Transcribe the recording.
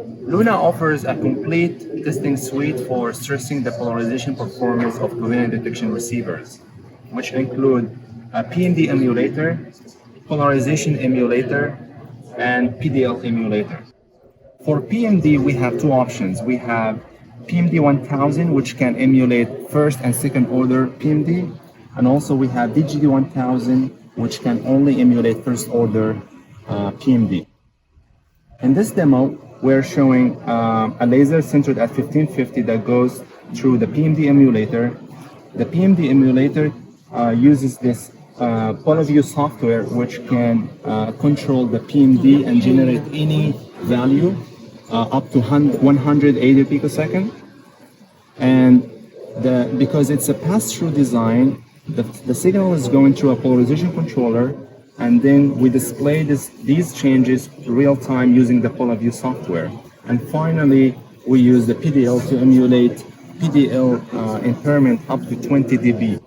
Luna offers a complete testing suite for stressing the polarization performance of coherent detection receivers, which include a PMD emulator, polarization emulator, and PDL emulator. For PMD, we have two options. We have PMD 1000, which can emulate first and second order PMD, and also we have DGD 1000, which can only emulate first order PMD. In this demo, we're showing a laser centered at 1550 that goes through the PMD emulator. The PMD emulator uses this PolarView software, which can control the PMD and generate any value up to 180 picosecond. And because it's a pass-through design, the signal is going through a polarization controller, and then we display these changes real time using the PolarView software. And finally, we use the PDL to emulate PDL impairment up to 20 dB.